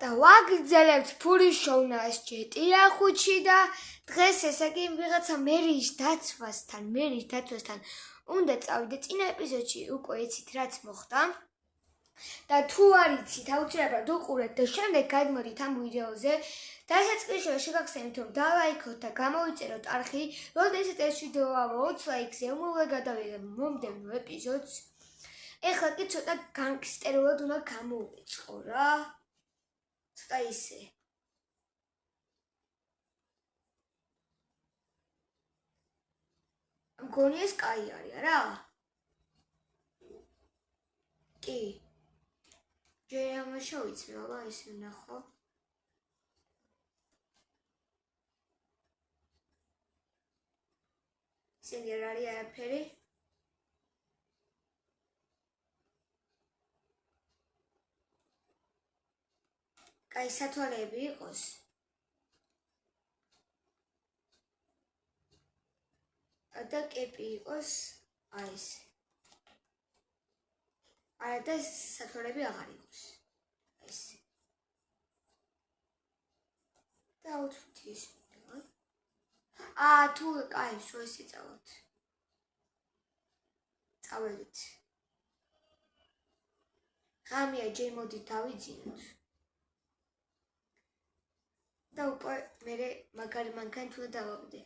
და ვაგრძელებთ ფულის შოვნას ჯეტია ხუთში და დღეს ესე კი ვიღაცა მერის დაცვასთან უნდა წავიდე. წინა ეპიზოდში უკვე იცით რაც მოხდა და თუ არ იცით აუცილებლად უყურეთ და შემდეგ გადმოდით ამ ვიდეოზე. დასაწყისში შეგახსენებთ რომ დალაიქოთ და გამოვიწეროთ არხი, როდესაც ეს ვიდეო 20 ლაიქზე უმოვლე გადავიღებ მომდევნო ეპიზოდს. ეხლა კი ცოტა განგსტერულად უნდა გამოვიწყო რა. ცოტა ისე. მგონი ეს კაი არის რა. კი. ჯერ ამას შევიცნო, აბა ისე ვნახო. ისინი არ არის არაფერი. კაი სათვალეები იყოს. და კეპი იყოს აი ესე. არა და სათვალეები აღარ იყოს. აი ესე. და უთხით ის. თუ კაი, სულ ესე წავალთ. წავალთ. ღამეა ჯერ მოდით დავიძინოთ. და უკვე მე მაგარი მანქანა თუ დავაგდე.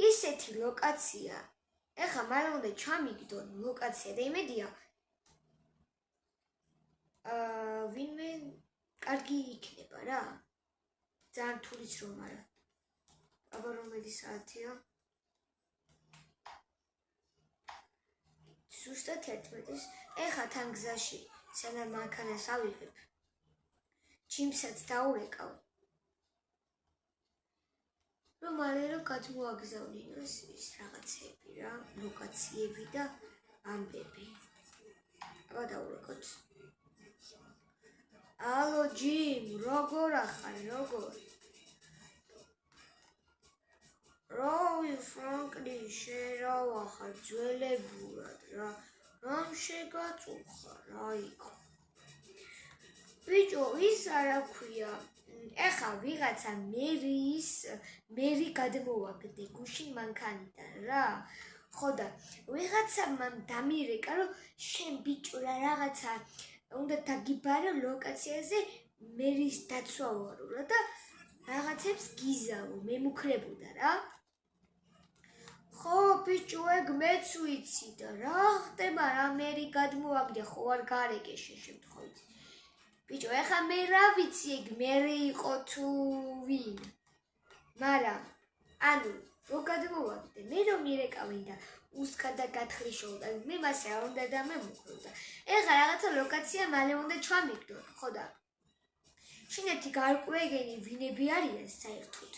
ისეთი ლოკაცია. ეხლა მალე უნდა ჩამიგდონ ლოკაცია და იმედია ვინმე კარგი იქნება რა. ძალიან თulis რომ არა. აბა რომელი საათია? ზუსტად 11-ის. ეხლა თან გზაში სანამ მანქანას ავიღებ. ჯიმსაც დაურეკავ. რომ მალე გადმოაგზავნინოს ის რაღაცები რა, ლოკაციები და ამბები. აბა დაურეკოთ. ალო ჯიმ, როგორ ახარ, როგორ? როი ფრანკლი შერავახარ ძველებურად რა. რამ შეგაწუხა რა იქ. ბიჭო, ის არა ქვია. ეხლა ვიღაცა მერი გადმოვაგდე გუშინ მანქანიდან რა. ხო და ვიღაცა მან დამირეკა რომ შენ ბიჭო რა რაღაცა უნდა დაგიბარო ლოკაციაზე მერის დაცვა ვარო რა და რაღაცებს გიზავო, მემუქრებოდა რა. ხო ბიჭო ეგ მეც ვიცი და რა ხდება რა მერი გადმოვაგდე ხო არ გარეკე შემთხვევით. ბიჭო, ეხლა მე რა ვიცი ეგ მერი იყო თუ ვინ. მაგრამ ანუ რო გადმოვაგდე, მე რომ მირეკავენ და უსკადა გათხრიშოვდა, მე მას რა უნდა დამემუქროდა. ეხლა რაღაცა ლოკაცია მალე უნდა ჩამიგდონ, ხო და შინეთი გარკვევენი ვინები არიან საერთოდ.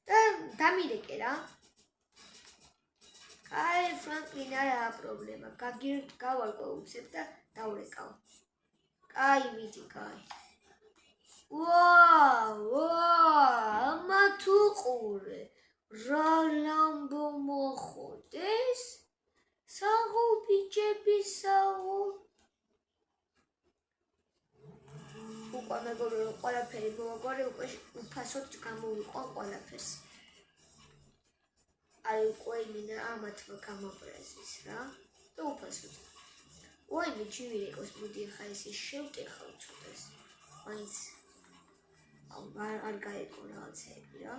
და დამირეკე რა. კაი, ფრანკლინ არა პრობლემა, გავარკვე უცებ და დაურეკავ. კაი, მიდი, კაი. ამა თუ ყურე, რა ლამბო მოხდეს? საღო ბიჭები, საღო. უკვე მეგობრებო, ყველაფერი მოვაგვარე, უკვე უფასოდ გამოვიყვან ყველაფერს. აი უკვე იმინა ამათმა გამაბრაზეს რა. და უფასოდ. ვაიმე ჩივირეკოს მოდი ახლა ესე შევტეხავ ცოტას. მაინც არ გაიყო რაღაცები რა.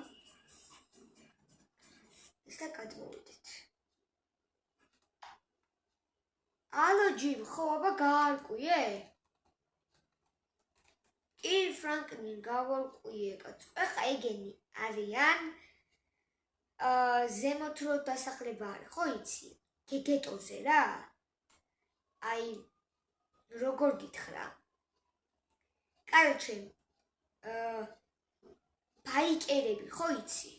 ეს და გადმოვიდეთ. ალო ჯიმ, ხო აბა გაარკვიე? კი ფრანკლინ გავარკვიე კაცო. ეხლა ეგენი არიან ზემოთ რო დასახლება არის, ხო იცი? გეტოზე რა. აი როგორ გითხრა? კაროჩე ბაიკერები ხო იცი?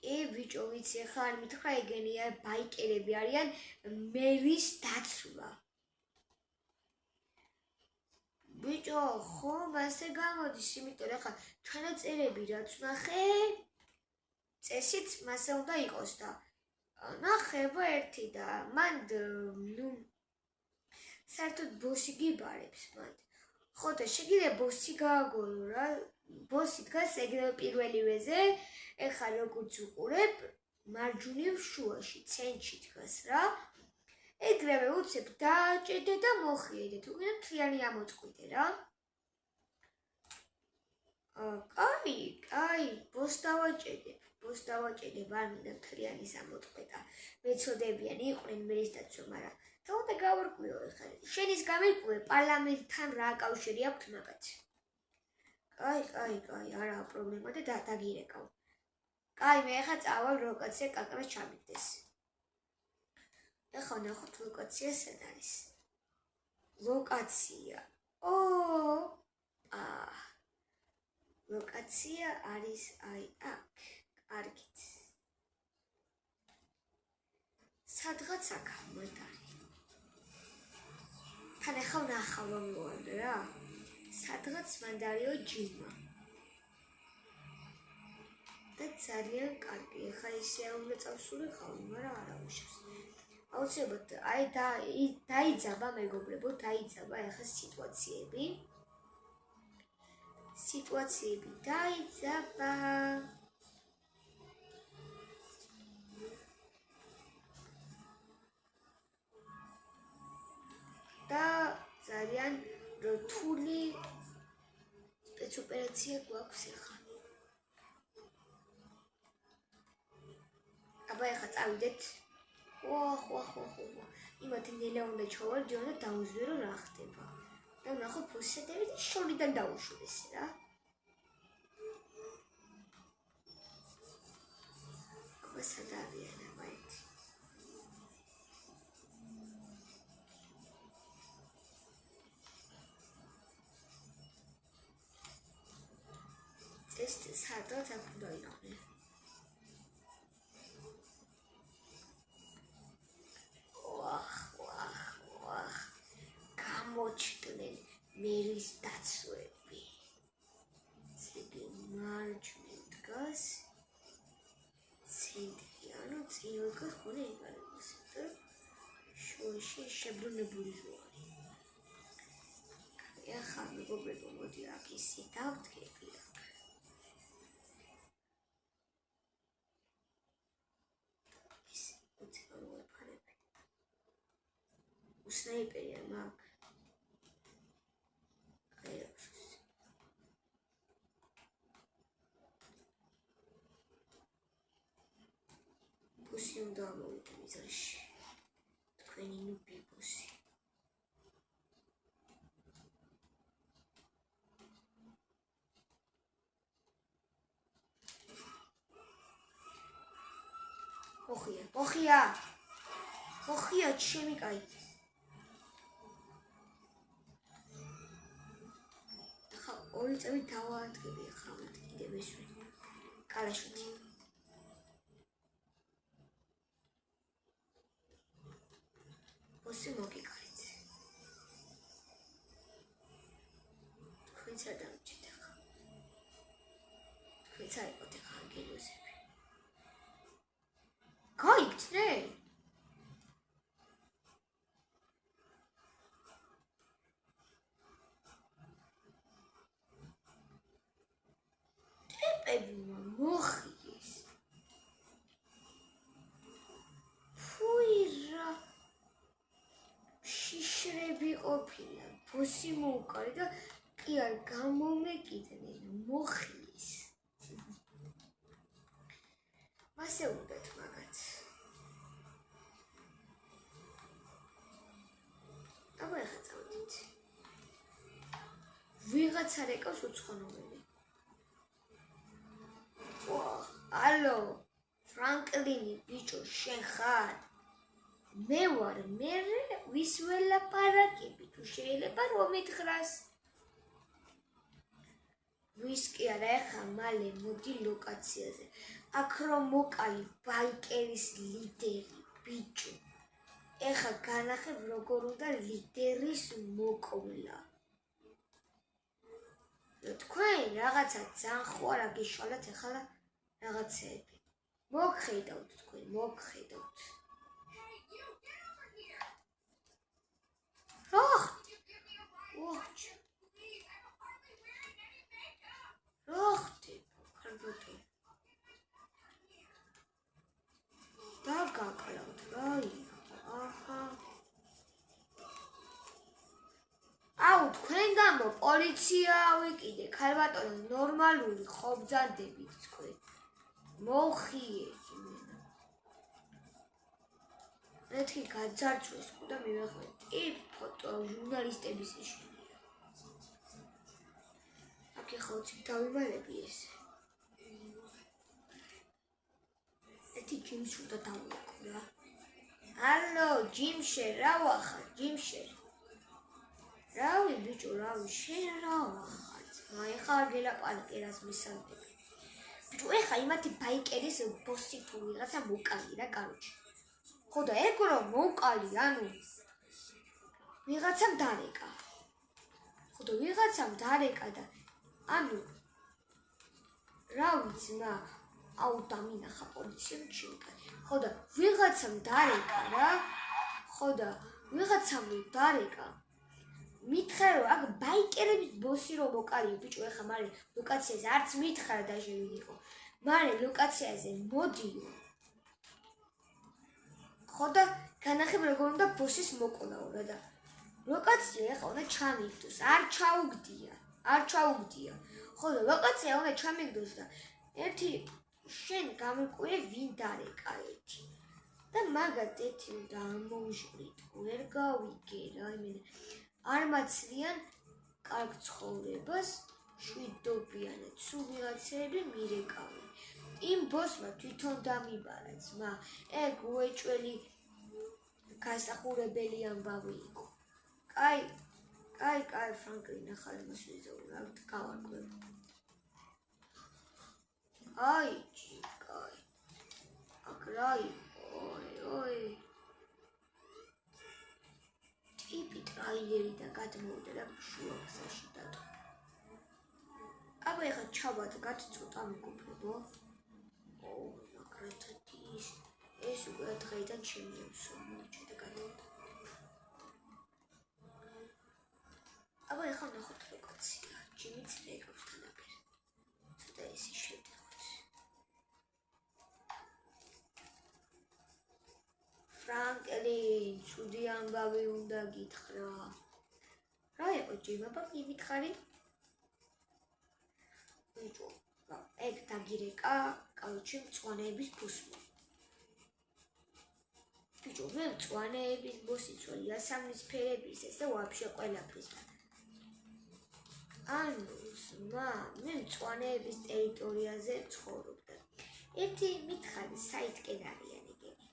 კი ბიჭო ვიცი, ახლა არ მითხრა ეგენი ბაიკერები არიან მერის დაცვა. ბიჭო, ხომ ასე გამოდის, იმიტომ ახლა ჩანაწერები რაც ვნახე, წესით მასე უნდა იყოს და ნახება ერთი და მან ნუ საერთოდ ბოსი გიბარებს მათ. ხოთა შეგიძლია ბოსი გააგორო რა. ბოსი დგას ეგრევე პირველივეზე. ეხლა როგორც უყურებ, მარჯვნივ შუაში, ცენტრში დგას რა. ეგრევე უცებ დააჭედე და მოხიედე. თუ გინდა მთლიანი ამოწყვიდე რა. კაი, ბოს დავაჭედებ, არ მინდა მთლიანის ამოწყვეტა. მეწოდებიან იყვნენ მერის დაცვა, მაგრამ და უნდა გავარკვიო ეხლა. შენის გამირკვევ პარლამენტთან რა კავშირი აქვს მაგათ. კაი, არაა პრობლემა და დაგირეკავ. კაი, მე ეხლა წავალ ლოკაცია კაკრას ჩამიგდეს. ეხლა ნახოთ ლოკაცია სად არის. ლოკაცია. ლოკაცია არის აი აქ. კარგით. სადღაც აქ მოიტარი. თან ეხლა ვნახავ რომ მოვარდე რა. სადღაც მანდარიო ჯიმა. და ძალიან კარგი. ეხლა ისე უნდა წავსულიყავ, მაგრამ არა უშავს. აუცილებლად აი დაიძაბა მეგობრებო, დაიძაბა ეხლა სიტუაციები. დაიძაბა. და ძალიან რთული სპეცოპერაცია გვაქვს ეხლა. აბა ეხლა წავიდეთ. იმათ ნელა უნდა ჩავარჯო და დავუზვირო რა ხდება. და ვნახოთ ფოსადები და შორიდან დაუშვეს რა. აბა სად არიან ამაეთი. ეს სადღაც აქ უნდა იყვნენ. გამოჩნდნენ მერის დაცვები. ზეგი მარჯვნივ დგას ცენტრი, ანუ წინ დგას ხოლმე ეკარებს და შუაში შებრუნებული ზღვარი. ეხლა მეგობრებო, მოდი აქ ისე დავდგები აქ. ისე უცებ მოვეფარებ. უსნაიპერია მაგ. ბოსი უნდა ამოვიდა მიზანში. თქვენი ნუბი ბოსი. ოხია, ჩემი კაი. ახლა ორი წევი დავაადგები ახლა კიდე მესვე. კალაშვითი. ბოსი მოგიკარით. თქვენც არ დამჭით ახლა. თქვენც არ იყოთ ახლა ანგელოზები. გაიქცნე? ტიპები მოხიეს. ფუი რა. შიშრები ყოფილა. ბოსი მოუკარი და კი არ გამომეკიდნენ. მოხიეს. მასე უნდათ მაგაც. აბა ეხლა წავიდეთ. ვიღაცა რეკავს უცხონომელი. ალო, ფრანკლინი ბიჭო, შენ ხარ? მე ვარ, მე ვის ველაპარაკები, თუ შეიძლება რომ მითხრას. ვისკი არა, ეხლა მალე მოდი ლოკაციაზე. აქ რომ მოკალი ბაიკერის ლიდერი, ბიჭო. ეხლა განახებ როგორ უნდა ლიდერის მოკლა. თქვენ რაღაცა ძალიან ხო არა გიშალათ ეხლა რაღაცეები. მოგხედავთ თქვენ, მოგხედავთ. თქვენ გამო პოლიცია ვიკიდე, ქალბატონო ნორმალური ხო ბრძანდებით თქვენ. მოხიეთ იმენა. მეთქი გაძარცვეს და მივახვე ტიპ ფოტო ჟურნალისტების ისინია. აქ ახლა უცებ დავიმალები ესე. ეთი ჯიმს უნდა დავუყო რა. ალო, ჯიმშე, რა ვახარ, ჯიმშე. რავი ბიჭო, რავი, შენ რა ვახარ? ეხლა გელაპარაკე რას მისამდები. ბიჭო, ეხლა იმათი ბაიკერის ბოსი თუ ვიღაცა მოკალი რა, კაროჩე. ხო და ეგ რომ მოკალი, ანუ ვიღაცამ დარეკა. ხო და ვიღაცამ დარეკა და ანუ რა ვიცი ნა აუ დამინახა პოლიციამ ჩინკა. ხო და ვიღაცამ დარეკა რა. ხო და ვიღაცამ დარეკა. მითხრა რომ აქ ბაიკერების ბოსი რომ მოკალიო ბიჭო ეხა მალე ლოკაციაზე არც მითხრა დაჟევიდიყო. მალე ლოკაციაზე მოდიო. ხო და განახებ როგორ უნდა ბოსის მოკვლაო რა და ლოკაცია ეხა უნდა ჩამიგდოს. არ ჩაუგდია. ხო და ლოკაცია უნდა ჩამიგდოს და ერთი შენ გამიკვირე ვინ დარეკა ერთი. და მაგათ ერთი უნდა ამოუჟღრით. ვერ გავიგე რა იმენა. არ მაცლიან კარგ ცხოვრებას, შვიდობიანად, სულ ვიღაცები მირეკავენ. იმ ბოსმა თვითონ დამიბარა ძმა, ეგ უეჭველი გასახურებელი ამბავი იყო. კაი, ფრანკლინ ახალი მას ვიზაურა, გავარკვევ. აი, კაი. აქ რა იყო, ой. ტიპი ტრაილერიდან გადმოვიდა და შუა გზაში დადო. აბა ეხა ჩავად გაწწუთ ამგუფებო. მაგრად ეს უკვე დღეიდან შემიევსო მოიჭე და გადავიდა. აბა ეხა ნახოთ ლოკაცია. ჯიმიც რეკავს თანაბერ. ცოტა ესი შევდეხოთ. ფრანკლინ, ცუდი ამბავი უნდა გითხრა. რა იყო ჯიმ, აბა მივითხარი? ბიჭო, ეგ დაგირეკა, კაუჩი მწვანეების ბოსმა. ბიჭო, მე მწვანეების ბოსიც ვარ, იასამნისფერების ეს და ვაფშე ყველაფრის. ანუ, მე მწვანეების ტერიტორიაზე ცხოვრობდა. ერთი მითხარი საითკენ არიან ეგენი.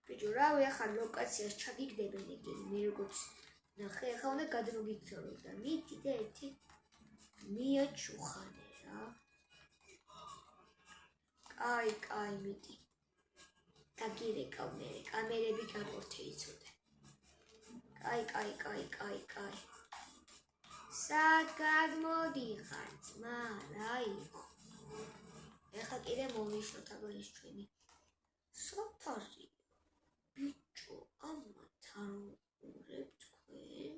ბიჭო, რავი ახლა ლოკაციას ჩაგიგდებენ ეგენი, მე როგორც ნახე, ახლა უნდა გადმოგიგზავნო და მიდი და ერთი მიაჩუხანე რა. კაი, მიდი. დაგირეკავ მე, კამერები გაპორთე იცოდე. კაი. სად გადმოდიხარ ძმა, რა იყო? ეხლა კიდე მოვიშოთ აბა ის ჩვენი სოფარი. ბიჭო, ამათ არ უყურებ თქვენ?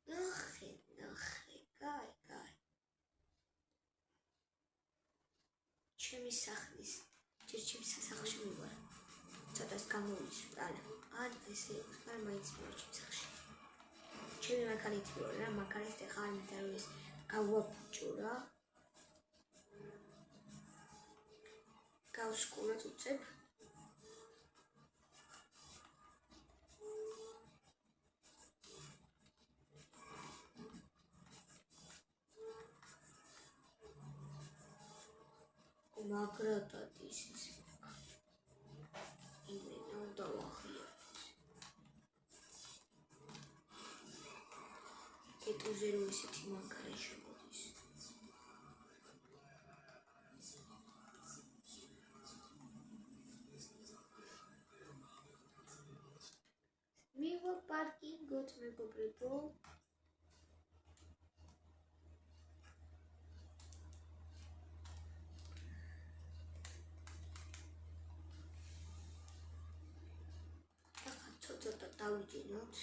ნახე, კაი. ჩემი სახლის, ჩემს სასახლეში მივარ. ცოტას გამოვიცვი, ან ესე იყოს, მაგრამ მაინც მივარ ჩემს სახლში. ჩემი მაგალითი ვარ რა, მაგალითად ახლა არ მინდა რომ ეს გავაფუჭო რა. გავსკუროთ უცებ. მაგრადად ისიც იმენა უნდა ვახიაროთ. კეტუზე რომ ისეთი მანქანა შემოდის. მივა პარკინგოთ მეგობრებო. დავიჯინოთ.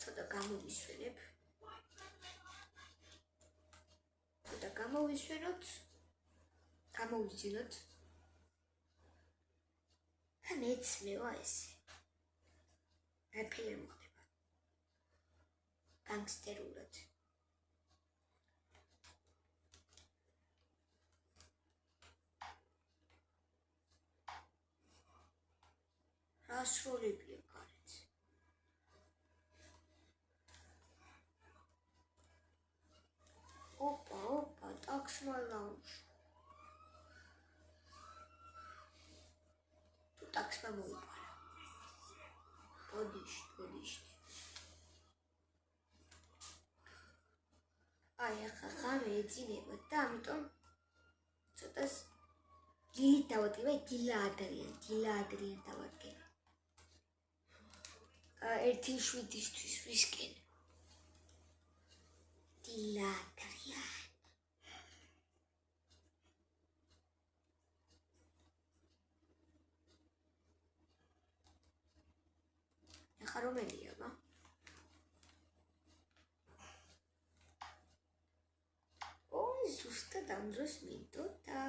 ცოტა გამოვისვენებ. გამოვიჯინოთ. და მეცმევა ესე. რაფერი მოხდება განგსტერულად რასროლებია გარეთ ოპა ტაქსმა ლაუნჟ თუ ტაქსმა მოიპარა ბოდიშ აი ახლა ხამე ეძინება და ამიტომ ცოტას დილით დავადგება დილა ადრიან დავადგება 1:07-ისთვის ვისკენ დილა ადრიან ახლა რომელია მა ზუსტად ამ დროს მინდოდა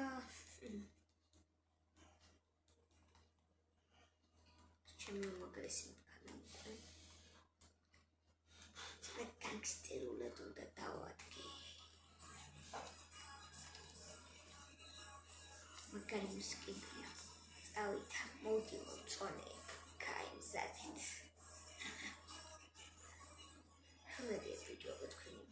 ჩემი უმაგრესი მქონე ცოტა განგსტერულად უნდა დავადგე მაგარი მუსიკია წავითა მოდი მომწონე კაი მზადით ხმები ვიდეო გქონი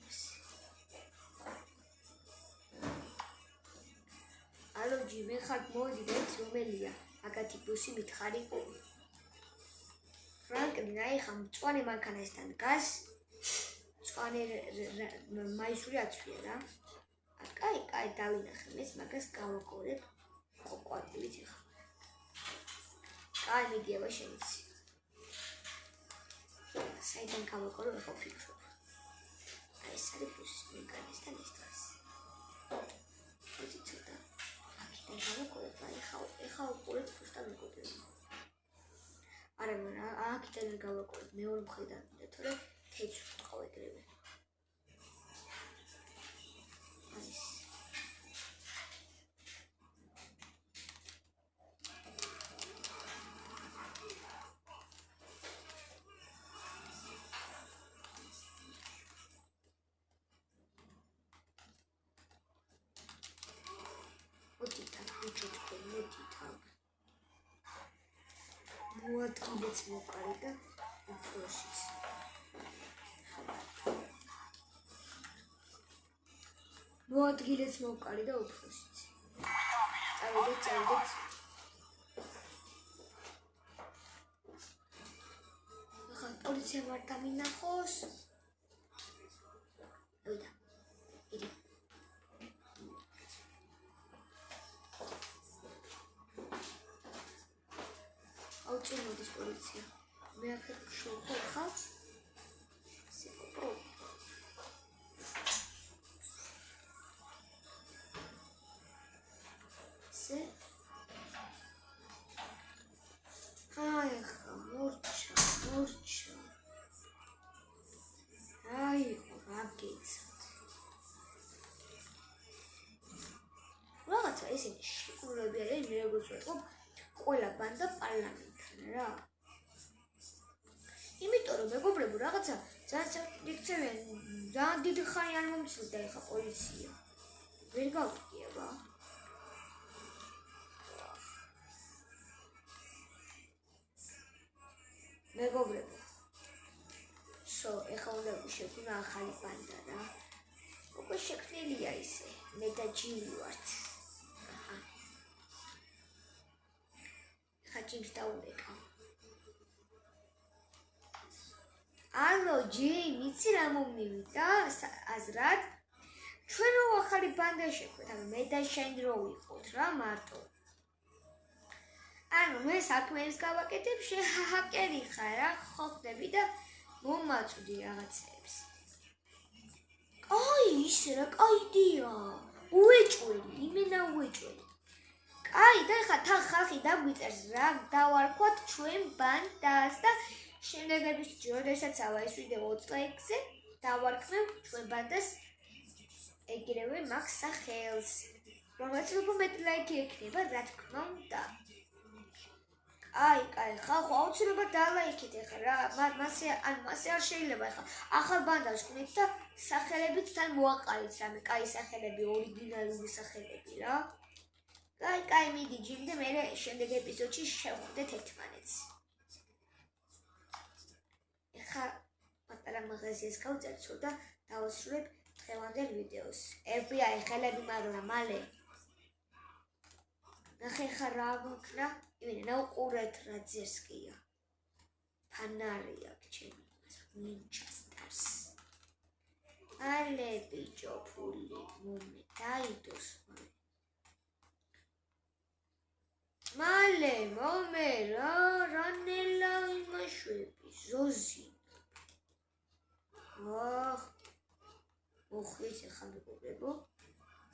ალო ჯი მე ხარ მოდი და ის რომელია აგათი ბუსი მითხარი ფრანკლინ აი ხა მწვანე მანქანასთან გას მწვანე მაისური აცვია რა კაი დავინახე მეც მაგას გავაკორებ ყვავილით ხა კაი მიდიება შენიც საიდან გავაკორებ ხო ფიქრობ აი ეს არის ბუსის მანქანასთან ეს დღეს ცოტა აქედან გავაკორებ აი ხა უყურეთ ფუსტა მეკუთვნება არა მარა აქედან გავაკორებ მეორე მხრიდან და თორე თეთრ ვტყავ ეგრევე არის მოადგილეთ მოყარი და უფროსიც წავიდეთ ახლა პოლიცია ვარ დამინახოს ვიდა იდი აუწილებლად პოლიცია მე ახლა შევხო ხა სეკპრო სე აი ხა მორჩა აი რაგეც რაღაცა ისინი შეკრულები არის მე როგორც ვეთქობ ყველა ბანდა პარლამენტთან რა იმიტომ რომ მეგობრებო რაღაცა ძალიან იქცევიან ძალიან დიდი ხანი არ მომცილდა ეხა პოლიცია ვერ გავკიება მეგობრებო ეხა უნდა შექმნა ახალი ბანდა რა უკვე შექმნილია ისე მე და ჯიმი ვართ ხაჭიმს დაუნეკავ ალო ჯიმ იცი რა მომივიდა აზრად ჩვენ რო ახალი ბანდა შეხვდით ანუ მე და შენ რო ვიყოთ რა მარტო ანუ მე საქმეებს გავაკეთებ შენ ჰაკერი ხარ რა ხო ხდები და მომაწვდი რაღაცებს აი ისე რა კაიდია უეჭველი იმენა უეჭველი აი და ხა თან ხალხი დაგვიწერს რა დავარქვათ ჩვენ ბანდას და შემდეგების ჯოდესაც ავა ეს ვიდეო 20 ლაიქზე დავარქმევ ჩვენ ბანდას ეგრევე მაგ სახელს რომელიც უფრო მეტი ლაიქი ექნება რა თქმა უნდა აი, კაი, ხალხო, აუცილებლად დალაიქეთ ახლა რა. მასე არ შეიძლება ახლა. ახალ ბანდას ვქნით და სახელებიც თან მოაყარეთ რამე, კაი სახელები, ორიგინალური სახელები რა. კაი, მიდი ჯიმდე, მე შემდეგ ეპიზოდში შევხვდეთ ერთმანეთს. ახლა პატარა მაღაზიას გავწერცო და დავასრულებ დღევანდელ ვიდეოს. FBI ხელები მაგრამ მალე. ნახე ხა რა მოკნა? იმენა ნაუყურეთ რა ძერსკია. ფანარი აქვს ჩემი Winchesters. ალე ბიჭო ფული მომე დაიდოს მალე მომე რანელა იმაშვები ზოზი. მოხეთ ახლა მეგობრებო.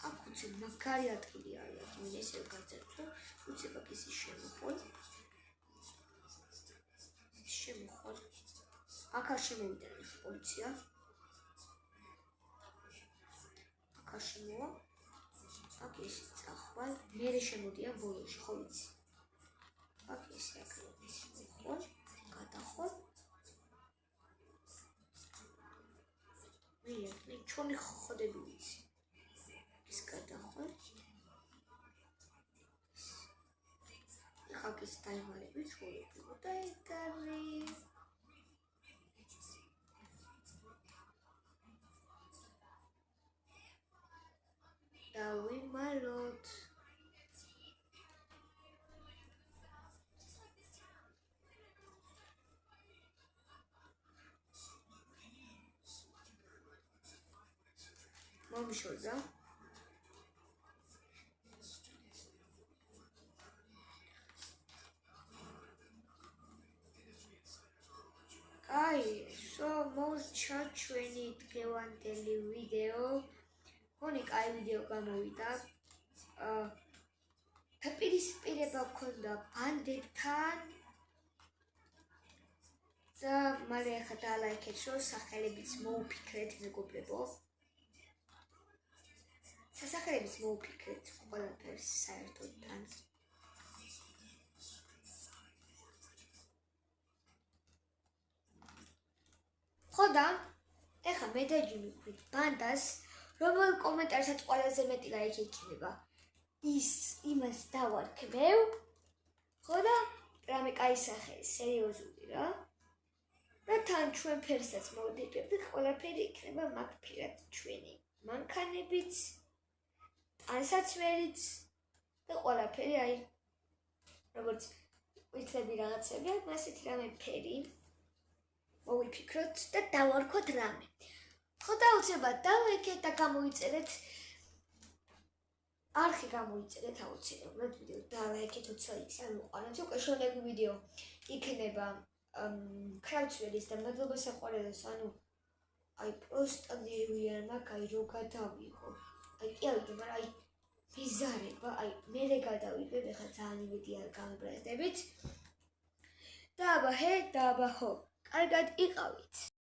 აქ უცებ მაგარი ადგილი არის, მე ესე გავწერწო, უცებ აქ ისე შემოხვალ. აქ არ შემოვიდა ახლა პოლიცია. აქ არ შემოვა. აქ ისე წახვალ, მე შემოდიან ბოლოში, ხო ვიცი. აქ ისე აქ შემოხვალ, გადახვალ. მე ჩვენი ხოდები ვიცი. ის გადახვალ. ხაკის დაიმალები ჩვენი და ეკარი. დავიმალოთ. მომშორდა. აი, მოვჭა ჩვენი დღევანდელი ვიდეო. გონი კაი ვიდეო გამოვიდა. დაპირისპირება გქონდა ბანდებთან. და მალე ახლა დალაიქეთ, რომ სახელებიც მოუფიქრეთ მეგობრებო. სასახელებიც მოუფიქრეთ ყველაფერს საერთოდ თან. ხოდა ეხა მე და ჯიმი ვქვით ბანდას, რომელ კომენტარსაც ყველაზე მეტი ლაიქი იქნება, იმას დავარქმევ. ხოდა რამე კაი სახე, სერიოზული რა. და თან ჩვენ ფერსაც მოვდიგებთ და ყველაფერი იქნება მაგ ფერად ჩვენი. მანქანებიც, ტანსაცმელიც და ყველაფერი აი როგორც ვითლები რაღაცები, მასეთ რამე ფერი. მოვიფიქროთ და დავარქოთ რამე. ხოდა აუცილებლად დავეკეთ და გამოიწერეთ. არხი გამოიწერეთ აუცილებლად ვიდეო დავეკეთ 20x ან უყარეთ. უკვე შემდეგი ვიდეო იქნება კრავცველის და მადლობა საყვარელს, ანუ აი პროსტა ნერვიანმა კაი რო გადავიღო. აი კი ავიდე, მაგრამ აი ბიზარება, აი მე გადავიღებ, ეხლა ძალიან იმედი არ გამიბრაზდებით. და აბა ჰე და აბა ჰო. კარგად იყავით.